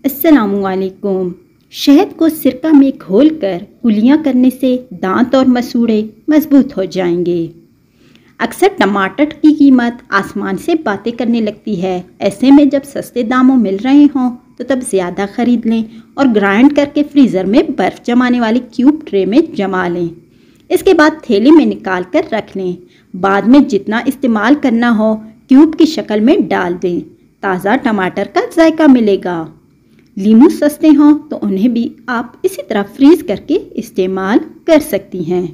अस्सलामुअलैकुम। शहद को सिरका में घोलकर कुलियाँ करने से दांत और मसूड़े मजबूत हो जाएंगे। अक्सर टमाटर की कीमत आसमान से बातें करने लगती है। ऐसे में जब सस्ते दामों मिल रहे हों तो तब ज़्यादा ख़रीद लें और ग्राइंड करके फ्रीज़र में बर्फ़ जमाने वाली क्यूब ट्रे में जमा लें। इसके बाद थैली में निकाल कर रख लें। बाद में जितना इस्तेमाल करना हो क्यूब की शक्ल में डाल दें। ताज़ा टमाटर का जायका मिलेगा। लीमू सस्ते हों तो उन्हें भी आप इसी तरह फ्रीज़ करके इस्तेमाल कर सकती हैं।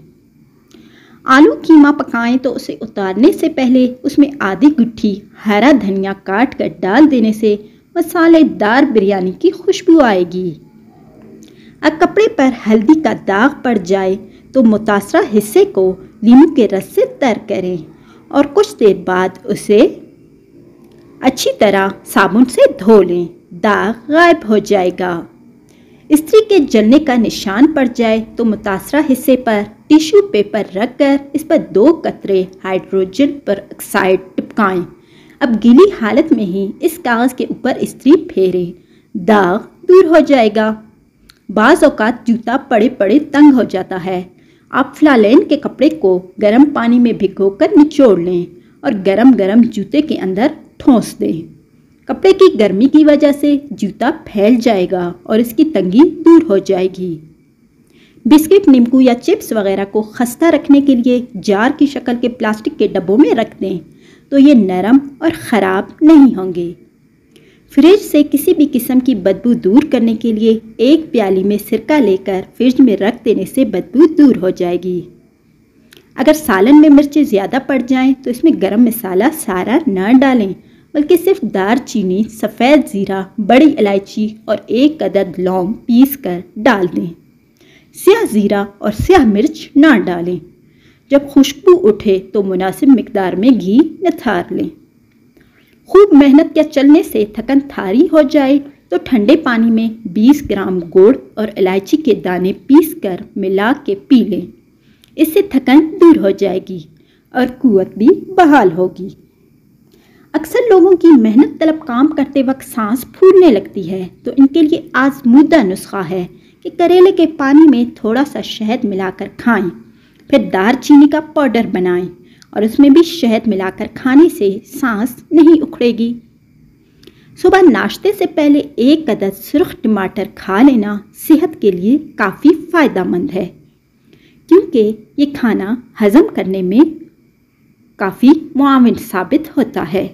आलू कीमा पकाएं तो उसे उतारने से पहले उसमें आधी गुट्ठी हरा धनिया काट कर डाल देने से मसालेदार बिरयानी की खुशबू आएगी। अब कपड़े पर हल्दी का दाग पड़ जाए तो मुतासरा हिस्से को लीमू के रस से तर करें और कुछ देर बाद उसे अच्छी तरह साबुन से धो लें। दाग गायब हो जाएगा। इस्त्री के जलने का निशान पड़ जाए तो मुतासरा हिस्से पर टिश्यू पेपर रखकर इस पर 2 कतरे हाइड्रोजन पेरोक्साइड टिपकाएं। अब गीली हालत में ही इस कागज़ के ऊपर इस्त्री फेरें। दाग दूर हो जाएगा। बाज़ औक़ात जूता पड़े पड़े तंग हो जाता है। आप फ्लालेन के कपड़े को गर्म पानी में भिगोकर निचोड़ लें और गरम गरम जूते के अंदर ठोंस दें। कपड़े की गर्मी की वजह से जूता फैल जाएगा और इसकी तंगी दूर हो जाएगी। बिस्किट, नींबू या चिप्स वगैरह को खस्ता रखने के लिए जार की शक्ल के प्लास्टिक के डब्बों में रख दें तो ये नरम और ख़राब नहीं होंगे। फ्रिज से किसी भी किस्म की बदबू दूर करने के लिए 1 प्याली में सिरका लेकर फ्रिज में रख देने से बदबू दूर हो जाएगी। अगर सालन में मिर्चें ज़्यादा पड़ जाएं तो इसमें गरम मसाला सारा न डालें बल्कि सिर्फ दारचीनी, सफ़ेद ज़ीरा, बड़ी इलायची और 1 अदद लौंग पीस कर डाल दें। स्याह ज़ीरा और स्याह मिर्च ना डालें। जब खुशबू उठे तो मुनासिब मिकदार में घी निथार लें। खूब मेहनत या चलने से थकन थारी हो जाए तो ठंडे पानी में 20 ग्राम गुड़ और इलायची के दाने पीस कर मिला के पी लें। इससे थकन दूर हो जाएगी और कुव्वत भी बहाल होगी। अक्सर लोगों की मेहनत तलब काम करते वक्त सांस फूलने लगती है तो इनके लिए आजमूदा नुस्खा है कि करेले के पानी में थोड़ा सा शहद मिलाकर खाएं। फिर दारचीनी का पाउडर बनाएं और उसमें भी शहद मिलाकर खाने से सांस नहीं उखड़ेगी। सुबह नाश्ते से पहले 1 अदद सुर्ख टमाटर खा लेना सेहत के लिए काफ़ी फ़ायदेमंद है क्योंकि ये खाना हज़म करने में काफ़ी मुआविन साबित होता है।